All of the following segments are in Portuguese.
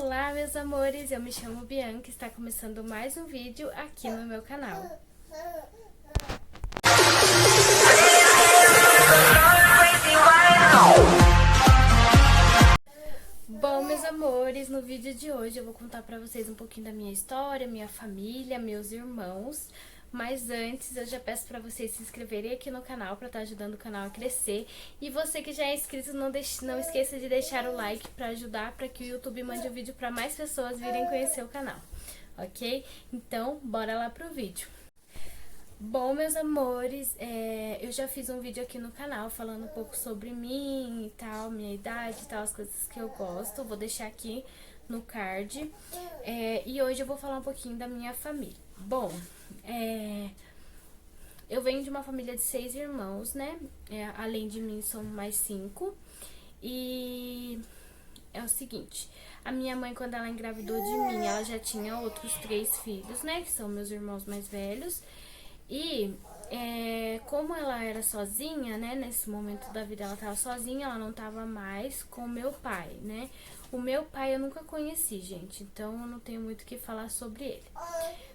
Olá, meus amores, eu me chamo Bianca e está começando mais um vídeo aqui no meu canal. Bom, meus amores, no vídeo de hoje eu vou contar pra vocês um pouquinho da minha história, minha família, meus irmãos. Mas antes, eu já peço pra vocês se inscreverem aqui no canal pra estar ajudando o canal a crescer. E você que já é inscrito, não esqueça de deixar o like pra ajudar, pra que o YouTube mande o vídeo pra mais pessoas virem conhecer o canal, ok? Então, bora lá pro vídeo. Bom, meus amores, eu já fiz um vídeo aqui no canal falando um pouco sobre mim e tal, minha idade e tal, as coisas que eu gosto. Vou deixar aqui no card. E hoje eu vou falar um pouquinho da minha família. Bom, eu venho de uma família de 6 irmãos, né? Além de mim, são mais 5. E é o seguinte, a minha mãe, quando ela engravidou de mim, ela já tinha outros 3 filhos, né? Que são meus irmãos mais velhos. E como ela era sozinha, né, nesse momento da vida ela tava sozinha, ela não tava mais com meu pai, né. O meu pai eu nunca conheci, gente, então eu não tenho muito o que falar sobre ele.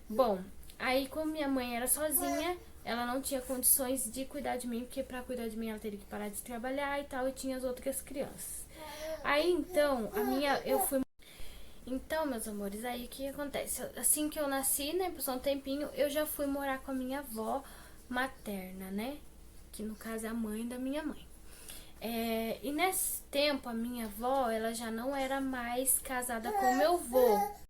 Bom, aí como minha mãe era sozinha, ela não tinha condições de cuidar de mim, porque pra cuidar de mim ela teria que parar de trabalhar e tal, e tinha as outras crianças. Aí então, Então, meus amores, aí o que acontece? Assim que eu nasci, né, passou um tempinho, eu já fui morar com a minha avó materna, né? Que no caso é a mãe da minha mãe. E nesse tempo, a minha avó, ela já não era mais casada com meu avô.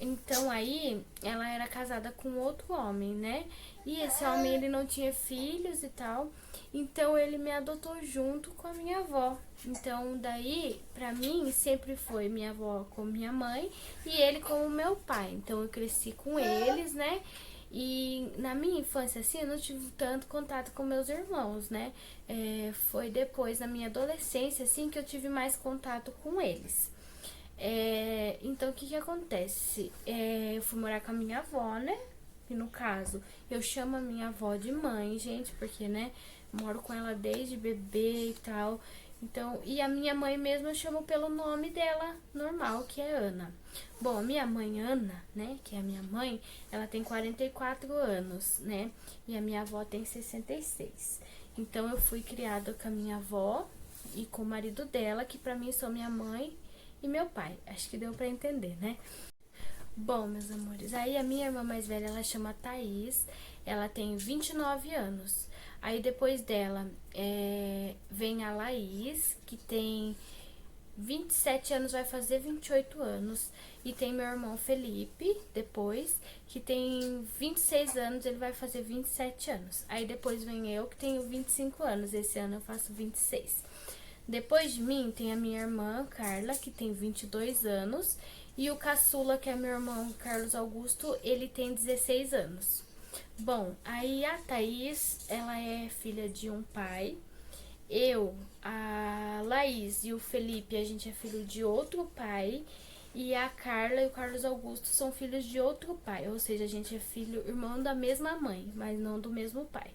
Então aí, ela era casada com outro homem, né? E esse homem, ele não tinha filhos e tal. Então ele me adotou junto com a minha avó. Então daí, pra mim, sempre foi minha avó como minha mãe e ele como meu pai. Então eu cresci com eles, né? E na minha infância, assim, eu não tive tanto contato com meus irmãos, né? Foi depois, na minha adolescência, assim, que eu tive mais contato com eles. Então, o que acontece? Eu fui morar com a minha avó, né? E no caso, eu chamo a minha avó de mãe, gente, porque, né, moro com ela desde bebê e tal. Então, e a minha mãe mesmo eu chamo pelo nome dela normal, que é Ana. Bom, a minha mãe Ana, né, que é a minha mãe, ela tem 44 anos, né? E a minha avó tem 66. Então, eu fui criada com a minha avó e com o marido dela, que pra mim são minha mãe e meu pai. Acho que deu pra entender, né? Bom, meus amores, aí a minha irmã mais velha, ela chama Thaís, ela tem 29 anos. Aí depois dela vem a Laís, que tem 27 anos, vai fazer 28 anos. E tem meu irmão Felipe, depois, que tem 26 anos, ele vai fazer 27 anos. Aí depois vem eu, que tenho 25 anos, esse ano eu faço 26. Depois de mim, tem a minha irmã, Carla, que tem 22 anos. E o caçula, que é meu irmão, Carlos Augusto, ele tem 16 anos. Bom, aí a Thaís, ela é filha de um pai. Eu, a Laís e o Felipe, a gente é filho de outro pai. E a Carla e o Carlos Augusto são filhos de outro pai. Ou seja, a gente é filho, irmão da mesma mãe, mas não do mesmo pai.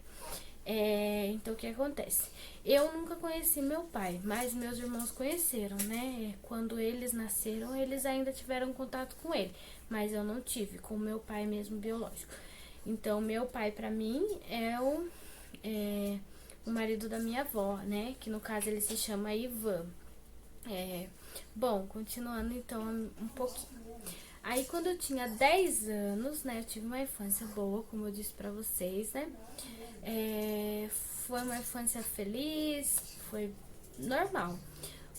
Então, o que acontece? Eu nunca conheci meu pai, mas meus irmãos conheceram, né? Quando eles nasceram, eles ainda tiveram contato com ele, mas eu não tive, com o meu pai mesmo biológico. Então, meu pai, pra mim, é o marido da minha avó, né? Que no caso ele se chama Ivan. Bom, continuando então um pouquinho. Aí, quando eu tinha 10 anos, né, eu tive uma infância boa, como eu disse pra vocês, né? Foi uma infância feliz, foi normal.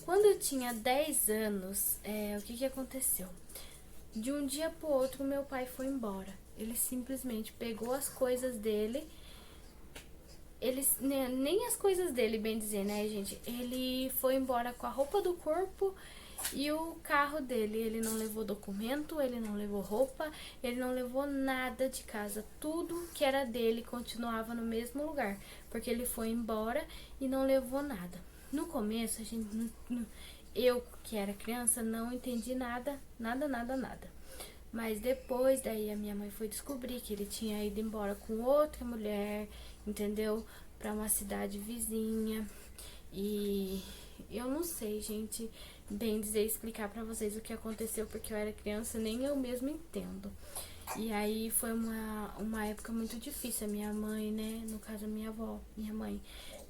Quando eu tinha 10 anos, o que aconteceu? De um dia pro outro, meu pai foi embora. Ele simplesmente pegou as coisas dele. Nem as coisas dele, bem dizer, né, gente? Ele foi embora com a roupa do corpo e o carro dele. Ele não levou documento, ele não levou roupa, ele não levou nada de casa. Tudo que era dele continuava no mesmo lugar, porque ele foi embora e não levou nada. No começo, eu que era criança, não entendi nada. Mas depois, daí a minha mãe foi descobrir que ele tinha ido embora com outra mulher, entendeu? Pra uma cidade vizinha. E eu não sei, gente, bem dizer, explicar pra vocês o que aconteceu, porque eu era criança, nem eu mesma entendo. E aí foi uma época muito difícil. A minha mãe, né, no caso a minha avó, minha mãe,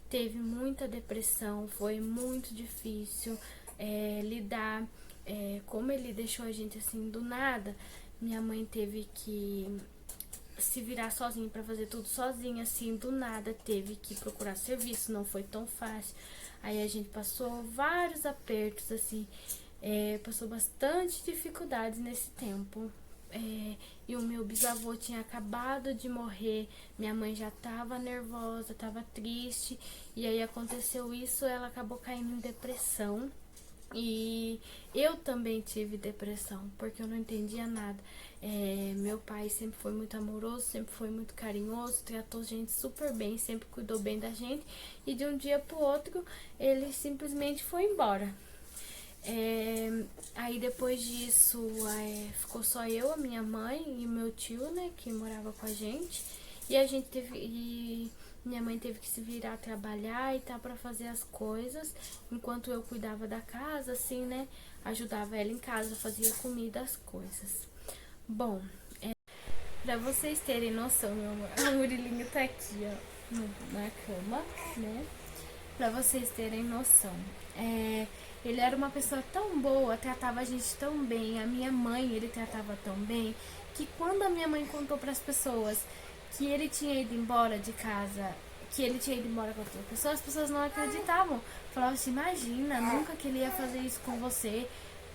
teve muita depressão, foi muito difícil lidar. Como ele deixou a gente assim do nada, minha mãe teve que se virar sozinha pra fazer tudo sozinha, assim, do nada, teve que procurar serviço, não foi tão fácil. Aí a gente passou vários apertos, assim, passou bastante dificuldades nesse tempo. E o meu bisavô tinha acabado de morrer, minha mãe já tava nervosa, tava triste, e aí aconteceu isso, ela acabou caindo em depressão. E eu também tive depressão, porque eu não entendia nada. Meu pai sempre foi muito amoroso, sempre foi muito carinhoso, tratou a gente super bem, sempre cuidou bem da gente. E de um dia pro outro, ele simplesmente foi embora. Aí depois disso, ficou só eu, a minha mãe e meu tio, né, que morava com a gente. E a gente minha mãe teve que se virar a trabalhar e tal pra fazer as coisas, enquanto eu cuidava da casa, assim, né, ajudava ela em casa, fazia comida, as coisas. Bom, pra vocês terem noção, meu amor, a Murilinho tá aqui, ó, na cama, né, pra vocês terem noção. Ele era uma pessoa tão boa, tratava a gente tão bem, a minha mãe ele tratava tão bem, que quando a minha mãe contou pras pessoas que ele tinha ido embora de casa, que ele tinha ido embora com outra pessoa, as pessoas não acreditavam. Falavam assim, imagina, nunca que ele ia fazer isso com você,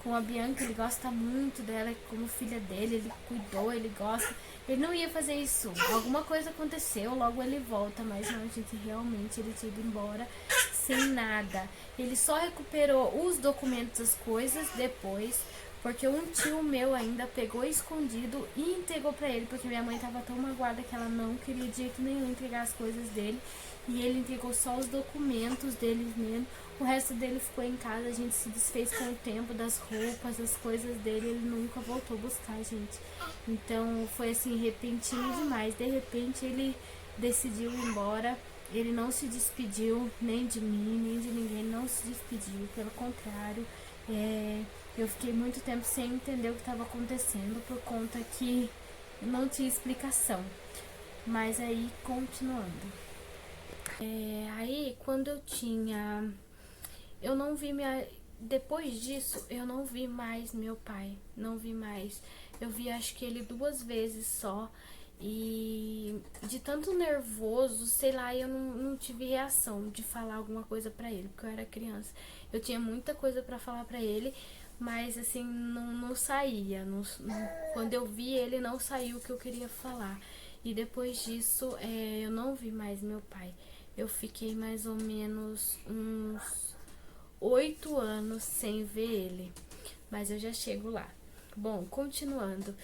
com a Bianca, ele gosta muito dela como filha dele, ele cuidou, ele gosta. Ele não ia fazer isso. Alguma coisa aconteceu, logo ele volta, mas não, gente, realmente ele tinha ido embora sem nada. Ele só recuperou os documentos, as coisas depois, porque um tio meu ainda pegou escondido e entregou pra ele, porque minha mãe tava tão magoada que ela não queria de jeito nenhum entregar as coisas dele. E ele entregou só os documentos dele mesmo. O resto dele ficou em casa, a gente se desfez com o tempo das roupas, das coisas dele, ele nunca voltou a buscar, gente. Então foi assim, repentino demais. De repente ele decidiu ir embora. Ele não se despediu nem de mim, nem de ninguém, não se despediu, pelo contrário. Eu fiquei muito tempo sem entender o que estava acontecendo, por conta que não tinha explicação. Mas aí, continuando. Aí, quando eu não vi depois disso, eu não vi mais meu pai, não vi mais. Eu vi, acho que ele 2 vezes só. E de tanto nervoso, sei lá, eu não tive reação de falar alguma coisa pra ele, porque eu era criança. Eu tinha muita coisa pra falar pra ele, mas assim, não saía. Quando eu vi ele, não saiu o que eu queria falar. E depois disso, eu não vi mais meu pai. Eu fiquei mais ou menos uns 8 anos sem ver ele, mas eu já chego lá. Bom, continuando.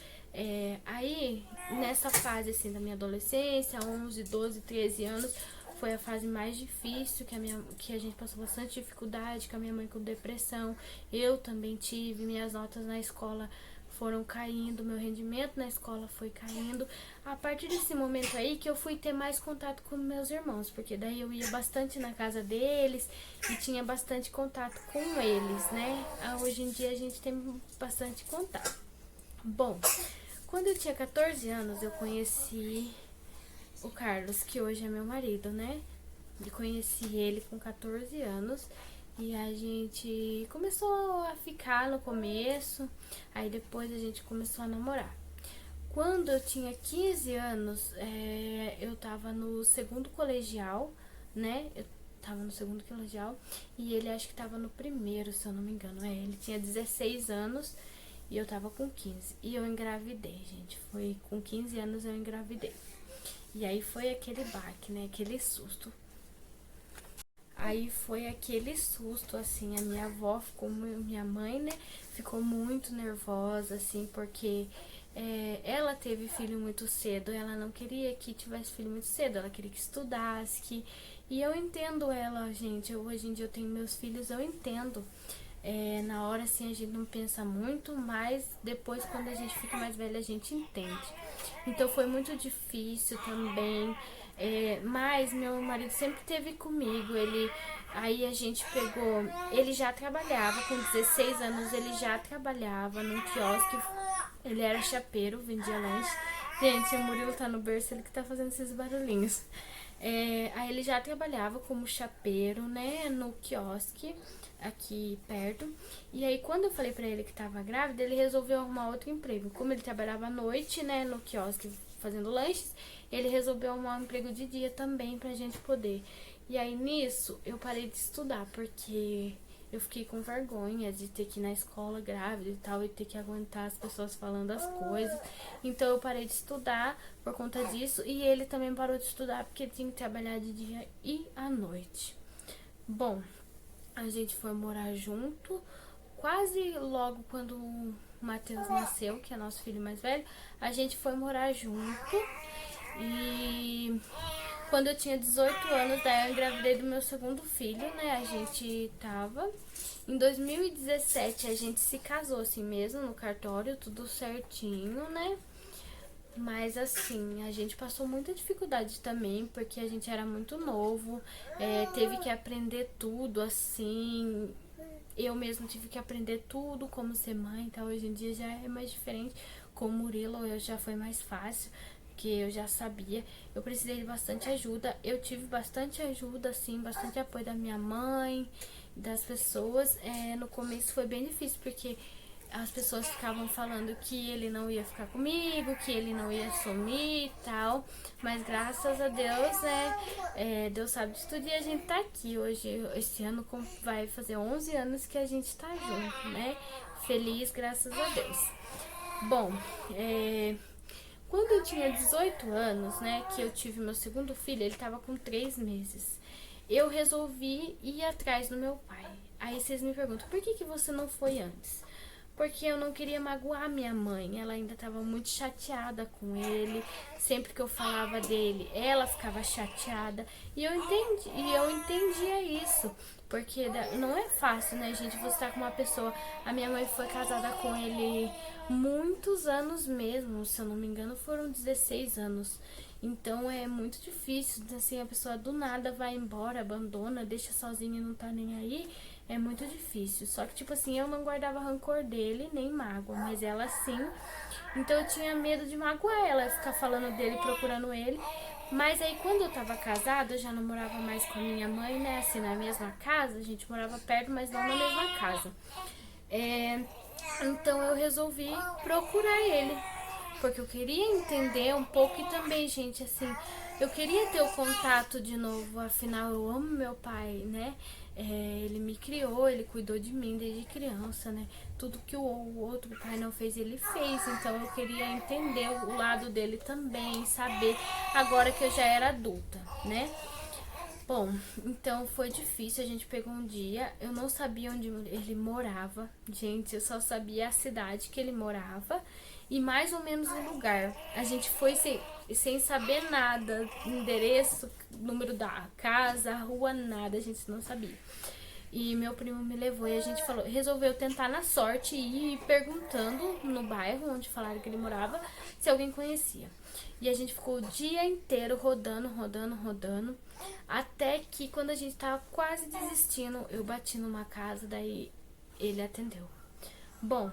Aí, nessa fase assim da minha adolescência, 11, 12, 13 anos, foi a fase mais difícil, que a gente passou bastante dificuldade, com a minha mãe com depressão. Eu também tive, minhas notas na escola foram caindo, meu rendimento na escola foi caindo. A partir desse momento aí que eu fui ter mais contato com meus irmãos, porque daí eu ia bastante na casa deles e tinha bastante contato com eles, né? Hoje em dia a gente tem bastante contato. Bom, quando eu tinha 14 anos eu conheci o Carlos, que hoje é meu marido, né? Eu conheci ele com 14 anos. E a gente começou a ficar no começo, aí depois a gente começou a namorar. Quando eu tinha 15 anos, eu tava no segundo colegial, né? Eu tava no segundo colegial e ele acho que tava no primeiro, se eu não me engano. Ele tinha 16 anos e eu tava com 15. E eu engravidei, gente. Foi com 15 anos eu engravidei. E aí foi aquele baque, né? Aquele susto. Aí foi aquele susto, assim, a minha avó minha mãe, né, ficou muito nervosa, assim, porque ela teve filho muito cedo, ela não queria que tivesse filho muito cedo, ela queria que estudasse, e eu entendo ela, gente, hoje em dia eu tenho meus filhos, eu entendo. Na hora, assim, a gente não pensa muito, mas depois, quando a gente fica mais velha, a gente entende. Então foi muito difícil também. Mas meu marido sempre esteve comigo, ele Aí a gente pegou, ele já trabalhava, com 16 anos ele já trabalhava num quiosque, ele era chapeiro, vendia lanche. Gente, o Murilo tá no berço, ele que tá fazendo esses barulhinhos. Aí ele já trabalhava como chapeiro, né, no quiosque, aqui perto. E aí quando eu falei pra ele que tava grávida, ele resolveu arrumar outro emprego. Como ele trabalhava à noite, né, no quiosque fazendo lanches, ele resolveu arrumar um emprego de dia também pra gente poder. E aí nisso eu parei de estudar, porque eu fiquei com vergonha de ter que ir na escola grávida e tal, e ter que aguentar as pessoas falando as coisas. Então eu parei de estudar por conta disso, e ele também parou de estudar porque tinha que trabalhar de dia e à noite. Bom, a gente foi morar junto, quase logo quando o Matheus nasceu, que é nosso filho mais velho, a gente foi morar junto. E quando eu tinha 18 anos, daí eu engravidei do meu segundo filho, né? A gente tava. Em 2017 a gente se casou assim mesmo, no cartório, tudo certinho, né? Mas assim, a gente passou muita dificuldade também, porque a gente era muito novo, teve que aprender tudo, assim. Eu mesmo tive que aprender tudo, como ser mãe, então hoje em dia já é mais diferente. Com o Murilo eu já foi mais fácil, porque eu já sabia. Eu precisei de bastante ajuda, eu tive bastante ajuda, assim, bastante apoio da minha mãe, das pessoas. No começo foi bem difícil, porque as pessoas ficavam falando que ele não ia ficar comigo, que ele não ia sumir e tal. Mas graças a Deus, Deus sabe de tudo, e a gente tá aqui hoje. Esse ano vai fazer 11 anos que a gente tá junto, né? Feliz, graças a Deus. Bom, quando eu tinha 18 anos, né, que eu tive meu segundo filho, ele tava com 3 meses. Eu resolvi ir atrás do meu pai. Aí vocês me perguntam, por que você não foi antes? Porque eu não queria magoar minha mãe. Ela ainda estava muito chateada com ele. Sempre que eu falava dele, ela ficava chateada. E eu entendia isso. Porque não é fácil, né, gente? Você tá com uma pessoa. A minha mãe foi casada com ele muitos anos mesmo. Se eu não me engano, foram 16 anos. Então é muito difícil, assim, a pessoa do nada vai embora, abandona, deixa sozinha e não tá nem aí. É muito difícil. Só que, tipo assim, eu não guardava rancor dele, nem mágoa, mas ela sim. Então eu tinha medo de magoar ela, ficar falando dele, procurando ele. Mas aí quando eu tava casada, eu já não morava mais com a minha mãe, né? Assim, na mesma casa, a gente morava perto, mas não na mesma casa. Então eu resolvi procurar ele, porque eu queria entender um pouco. E também, gente, assim, eu queria ter o contato de novo. Afinal, eu amo meu pai, né? Ele me criou, ele cuidou de mim desde criança, né? Tudo que o outro pai não fez, ele fez. Então eu queria entender o lado dele também, saber, agora que eu já era adulta, né? Bom, então foi difícil. A gente pegou um dia, eu não sabia onde ele morava, gente, eu só sabia a cidade que ele morava e mais ou menos o lugar. A gente foi sem saber nada, endereço, número da casa, rua, nada, a gente não sabia. E meu primo me levou e a gente resolveu tentar na sorte e ir perguntando no bairro onde falaram que ele morava se alguém conhecia. E a gente ficou o dia inteiro rodando, até que quando a gente tava quase desistindo, eu bati numa casa, daí ele atendeu. Bom,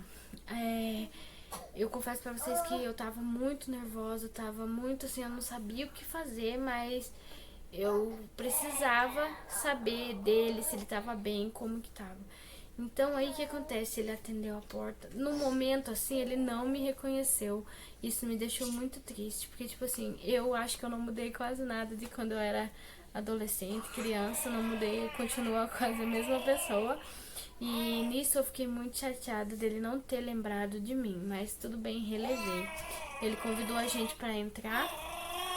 eu confesso pra vocês que eu tava muito nervosa, tava muito assim, eu não sabia o que fazer, mas eu precisava saber dele, se ele tava bem, como que tava. Então aí o que acontece? Ele atendeu a porta. No momento, assim, ele não me reconheceu. Isso me deixou muito triste, porque, tipo assim, eu acho que eu não mudei quase nada de quando eu era adolescente, criança, não mudei, eu continuo quase a mesma pessoa. E nisso eu fiquei muito chateada dele não ter lembrado de mim, mas tudo bem, relevei. Ele convidou a gente pra entrar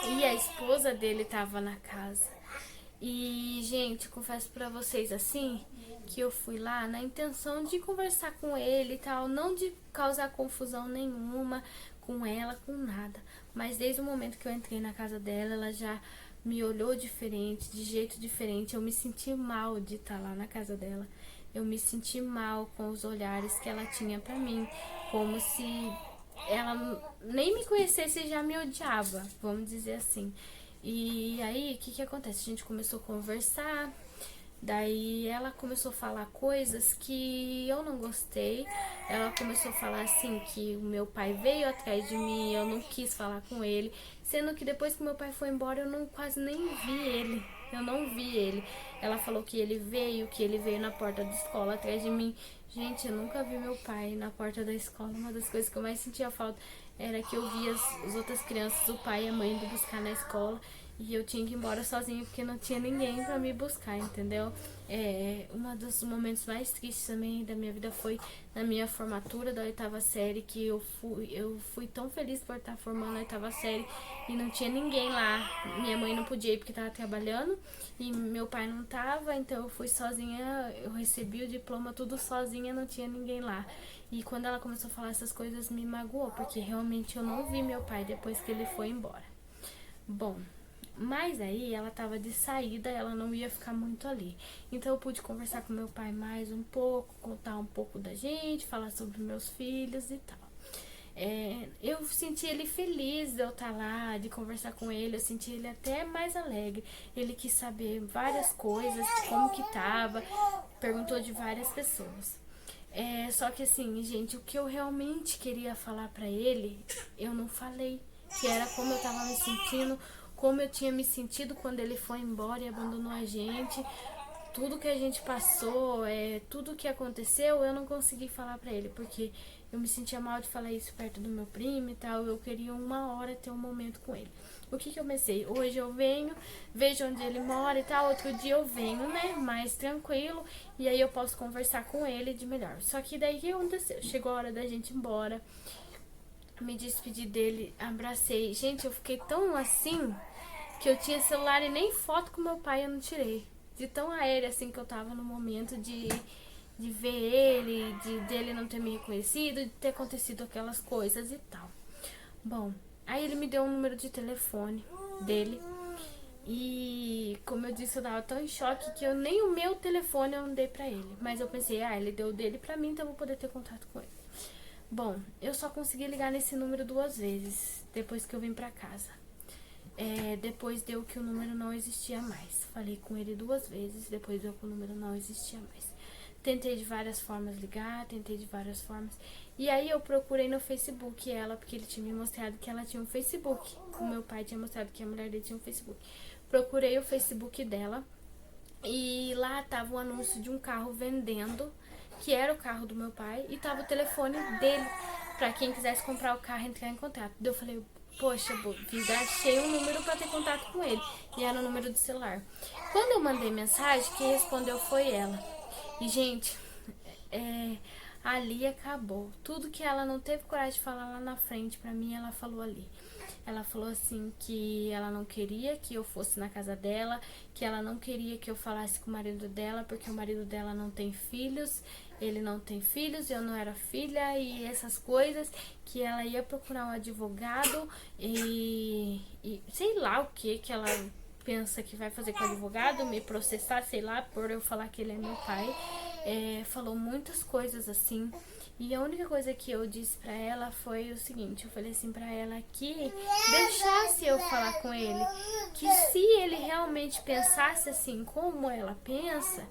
e a esposa dele tava na casa. E, gente, confesso pra vocês assim, que eu fui lá na intenção de conversar com ele e tal, não de causar confusão nenhuma com ela, com nada. Mas desde o momento que eu entrei na casa dela, ela já me olhou diferente, de jeito diferente. Eu me senti mal de estar lá na casa dela. Eu me senti mal com os olhares que ela tinha pra mim, como se ela nem me conhecesse e já me odiava, vamos dizer assim. E aí, o que acontece? A gente começou a conversar, Daí ela começou a falar coisas que eu não gostei. Ela começou a falar assim que o meu pai veio atrás de mim, eu não quis falar com ele, sendo que depois que meu pai foi embora eu não quase nem vi ele. Eu não vi ele. Ela falou que ele veio na porta da escola atrás de mim. Gente, eu nunca vi meu pai na porta da escola. Uma das coisas que eu mais sentia falta era que eu via as outras crianças, o pai e a mãe indo buscar na escola. E eu tinha que ir embora sozinha porque não tinha ninguém pra me buscar, entendeu? Um dos momentos mais tristes também da minha vida foi na minha formatura da 8ª série, que eu fui tão feliz por estar formando a 8ª série e não tinha ninguém lá. Minha mãe não podia ir porque estava trabalhando e meu pai não tava, então eu fui sozinha, eu recebi o diploma tudo sozinha, não tinha ninguém lá. E quando ela começou a falar essas coisas me magoou, porque realmente eu não vi meu pai depois que ele foi embora. Bom, mas aí ela tava de saída, ela não ia ficar muito ali. Então eu pude conversar com meu pai mais um pouco, contar um pouco da gente, falar sobre meus filhos e tal. Eu senti ele feliz de eu estar lá, de conversar com ele, eu senti ele até mais alegre. Ele quis saber várias coisas, como que tava, perguntou de várias pessoas. Só que assim, gente, o que eu realmente queria falar pra ele, eu não falei. Que era como eu tava me sentindo, como eu tinha me sentido quando ele foi embora e abandonou a gente. Tudo que a gente passou, tudo que aconteceu, eu não consegui falar pra ele, porque eu me sentia mal de falar isso perto do meu primo e tal. Eu queria uma hora ter um momento com ele. O que eu pensei? Hoje eu venho, vejo onde ele mora e tal. Outro dia eu venho, né? Mais tranquilo. E aí eu posso conversar com ele de melhor. Só que daí o que aconteceu? Chegou a hora da gente ir embora. Me despedi dele, abracei. Gente, eu fiquei tão assim que eu tinha celular e nem foto com meu pai eu não tirei. De tão aérea assim que eu tava no momento de ver ele, dele não ter me reconhecido, de ter acontecido aquelas coisas e tal. Bom, aí ele me deu um número de telefone dele. E como eu disse, eu tava tão em choque que eu nem o meu telefone eu não dei pra ele. Mas eu pensei, ele deu o dele pra mim, então eu vou poder ter contato com ele. Bom, eu só consegui ligar nesse número 2 vezes, depois que eu vim pra casa. Depois deu que o número não existia mais. Falei com ele 2 vezes, depois deu que o número não existia mais. Tentei de várias formas ligar, tentei de várias formas. E aí eu procurei no Facebook ela, porque ele tinha me mostrado que ela tinha um Facebook. O meu pai tinha mostrado que a mulher dele tinha um Facebook. Procurei o Facebook dela e lá tava o anúncio de um carro vendendo, que era o carro do meu pai, e tava o telefone dele, pra quem quisesse comprar o carro entrar em contato. Daí eu falei, poxa, achei um número pra ter contato com ele, e era o número do celular. Quando eu mandei mensagem, quem respondeu foi ela. E, gente, ali acabou. Tudo que ela não teve coragem de falar lá na frente pra mim, ela falou ali. Ela falou assim que ela não queria que eu fosse na casa dela, que ela não queria que eu falasse com o marido dela, porque o marido dela não tem filhos, ele não tem filhos, eu não era filha e essas coisas, que ela ia procurar um advogado e sei lá o que ela pensa que vai fazer com o advogado, me processar, sei lá, por eu falar que ele é meu pai. Falou muitas coisas assim. E a única coisa que eu disse pra ela foi o seguinte, eu falei assim pra ela que deixasse eu falar com ele, que se ele realmente pensasse assim como ela pensa,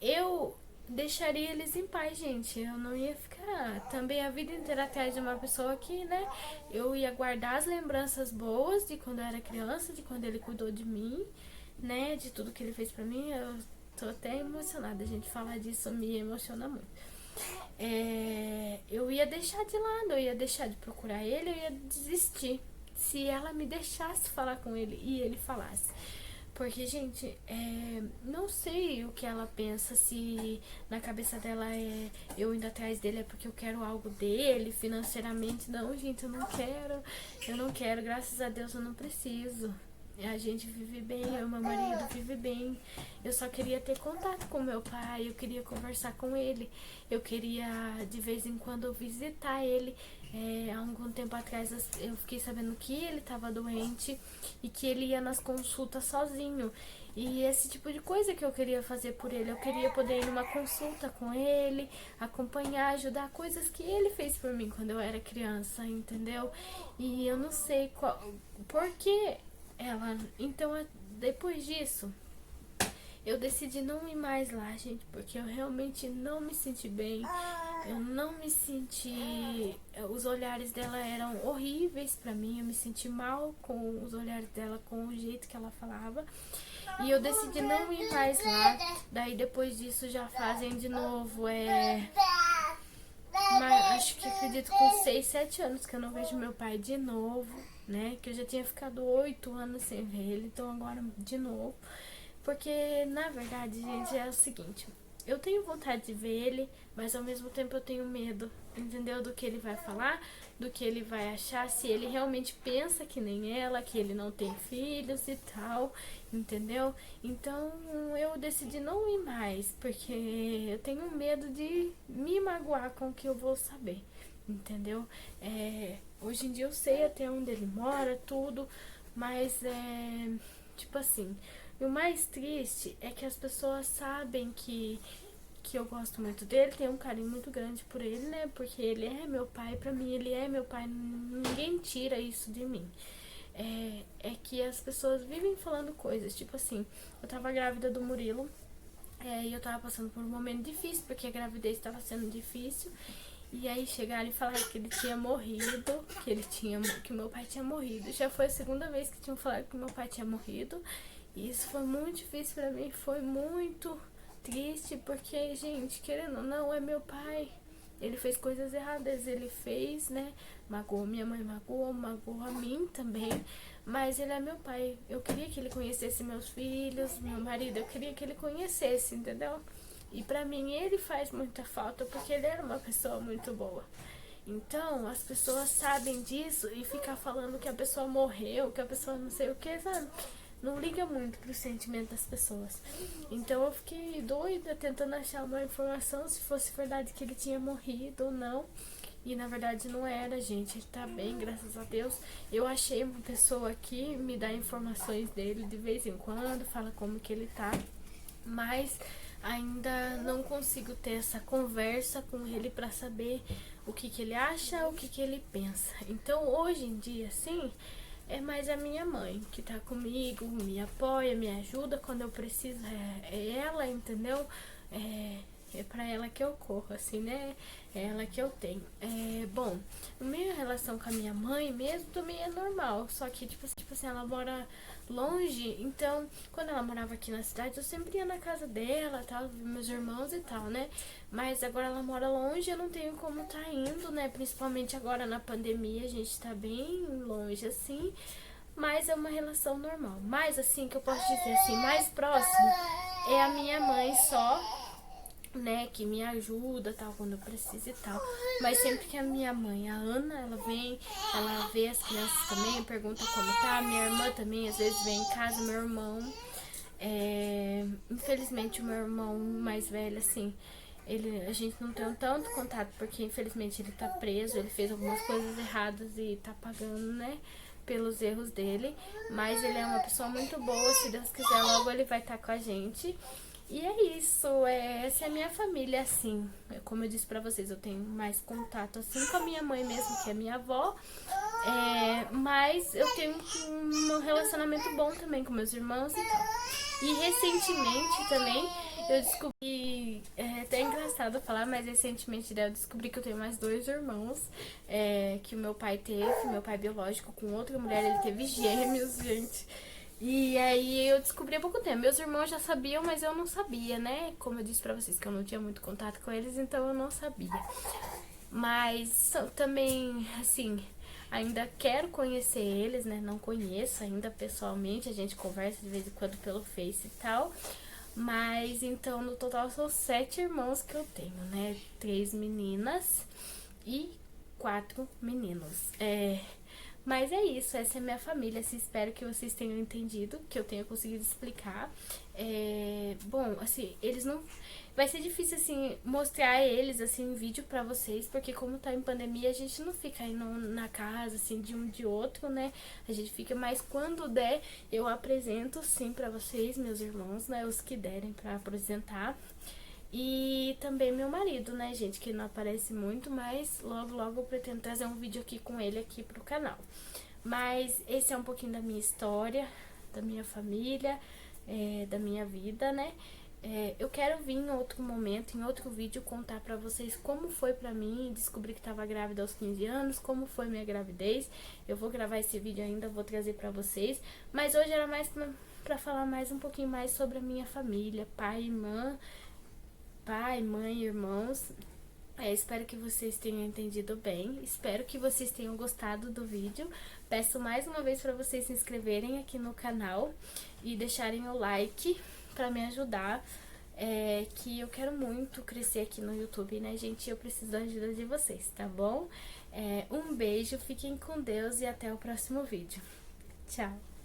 eu deixaria eles em paz, gente. Eu não ia ficar também a vida inteira atrás de uma pessoa que, né, eu ia guardar as lembranças boas de quando eu era criança, de quando ele cuidou de mim, né, de tudo que ele fez pra mim. Eu tô até emocionada, a gente falar disso me emociona muito. Eu ia deixar de lado, eu ia deixar de procurar ele, eu ia desistir se ela me deixasse falar com ele e ele falasse. Porque, gente, não sei o que ela pensa, se na cabeça dela eu indo atrás dele é porque eu quero algo dele financeiramente. Não, gente, eu não quero, graças a Deus eu não preciso. A gente vive bem, eu e meu marido vive bem. Eu só queria ter contato com meu pai, eu queria conversar com ele, eu queria de vez em quando visitar ele. Há algum tempo atrás eu fiquei sabendo que ele estava doente e que ele ia nas consultas sozinho. E esse tipo de coisa que eu queria fazer por ele. Eu queria poder ir numa consulta com ele, acompanhar, ajudar, coisas que ele fez por mim quando eu era criança, entendeu? E eu não sei por que ela... Então, depois disso, eu decidi não ir mais lá, gente, porque eu realmente não me senti bem. Eu não me senti... Os olhares dela eram horríveis pra mim. Eu me senti mal com os olhares dela, com o jeito que ela falava. E eu decidi não ir mais lá. Daí depois disso já fazem de novo, mas acho que acredito com 6, 7 anos que eu não vejo meu pai de novo, né? Que eu já tinha ficado 8 anos sem ver ele, então agora de novo. Porque, na verdade, gente, é o seguinte, eu tenho vontade de ver ele, mas ao mesmo tempo eu tenho medo, entendeu? Do que ele vai falar, do que ele vai achar, se ele realmente pensa que nem ela, que ele não tem filhos e tal, entendeu? Então eu decidi não ir mais, porque eu tenho medo de me magoar com o que eu vou saber, entendeu? Hoje em dia eu sei até onde ele mora, tudo, mas tipo assim, e o mais triste é que as pessoas sabem que eu gosto muito dele, tenho um carinho muito grande por ele, né? Porque ele é meu pai, pra mim ele é meu pai, ninguém tira isso de mim. É que as pessoas vivem falando coisas, tipo assim, eu tava grávida do Murilo, e eu tava passando por um momento difícil, porque a gravidez tava sendo difícil. E aí chegaram e falaram que ele tinha morrido, que meu pai tinha morrido. Já foi a segunda vez que tinham falado que meu pai tinha morrido. E isso foi muito difícil pra mim, foi muito triste, porque, gente, querendo ou não, é meu pai. Ele fez coisas erradas, ele fez, né? Magoou minha mãe, magoou a mim também. Mas ele é meu pai. Eu queria que ele conhecesse meus filhos, meu marido, eu queria que ele conhecesse, entendeu? E pra mim ele faz muita falta, porque ele era uma pessoa muito boa. Então, as pessoas sabem disso e ficam falando que a pessoa morreu, que a pessoa não sei o que, sabe? Não liga muito pro sentimento das pessoas. Então eu fiquei doida tentando achar uma informação se fosse verdade que ele tinha morrido ou não. E na verdade não era, gente. Ele tá bem, graças a Deus. Eu achei uma pessoa que me dá informações dele de vez em quando, fala como que ele tá. Mas ainda não consigo ter essa conversa com ele pra saber o que ele acha, o que ele pensa. Então hoje em dia, sim, é mais a minha mãe que tá comigo, me apoia, me ajuda quando eu preciso. É ela, entendeu? É pra ela que eu corro, assim, né? É ela que eu tenho. Bom, a minha relação com a minha mãe mesmo também é normal. Só que, tipo assim, ela mora longe. Então, quando ela morava aqui na cidade, eu sempre ia na casa dela, tal, meus irmãos e tal, né? Mas agora ela mora longe, eu não tenho como tá indo, né? Principalmente agora na pandemia, a gente tá bem longe, assim. Mas é uma relação normal. Mas, assim, que eu posso dizer, assim, mais próximo é a minha mãe só, né, que me ajuda, tal, quando eu preciso e tal. Mas sempre que a minha mãe, a Ana, ela vem, ela vê as crianças também, pergunta como tá. Minha irmã também, às vezes, vem em casa, meu irmão. Infelizmente, o meu irmão mais velho, assim, a gente não tem tanto contato, porque infelizmente ele tá preso, ele fez algumas coisas erradas e tá pagando, né, pelos erros dele. Mas ele é uma pessoa muito boa, se Deus quiser, logo ele vai estar com a gente. E é isso, essa é a minha família, assim, como eu disse pra vocês, eu tenho mais contato, assim, com a minha mãe mesmo, que é minha avó, mas eu tenho um relacionamento bom também com meus irmãos e tal. E recentemente também eu descobri, é até engraçado falar, mas recentemente eu descobri que eu tenho mais 2 irmãos, que o meu pai teve, meu pai biológico com outra mulher, ele teve gêmeos, gente. E aí eu descobri há pouco tempo. Meus irmãos já sabiam, mas eu não sabia, né? Como eu disse pra vocês, que eu não tinha muito contato com eles, então eu não sabia. Mas também, assim, ainda quero conhecer eles, né? Não conheço ainda pessoalmente, a gente conversa de vez em quando pelo Face e tal. Mas então, no total, são 7 irmãos que eu tenho, né? 3 meninas e 4 meninos. Mas é isso, essa é a minha família. Espero que vocês tenham entendido, que eu tenha conseguido explicar. Bom, assim, eles não... Vai ser difícil, assim, mostrar eles, assim, em vídeo pra vocês, porque como tá em pandemia, a gente não fica indo na casa, assim, de um de outro, né? A gente fica, mas quando der, eu apresento, sim, pra vocês, meus irmãos, né? Os que derem pra apresentar. E também meu marido, né, gente, que não aparece muito, mas logo, logo eu pretendo trazer um vídeo aqui com ele aqui pro canal. Mas esse é um pouquinho da minha história, da minha família. da minha vida, né? Eu quero vir em outro momento, em outro vídeo, contar pra vocês como foi pra mim descobrir que tava grávida aos 15 anos, como foi minha gravidez. Eu vou gravar esse vídeo ainda, vou trazer pra vocês. Mas hoje era mais pra falar mais um pouquinho mais sobre a minha família, pai, mãe, irmãos. Espero que vocês tenham entendido bem, espero que vocês tenham gostado do vídeo. Peço mais uma vez para vocês se inscreverem aqui no canal e deixarem o like para me ajudar, que eu quero muito crescer aqui no YouTube, né, gente? Eu preciso da ajuda de vocês, tá bom? Um beijo, fiquem com Deus e até o próximo vídeo. Tchau!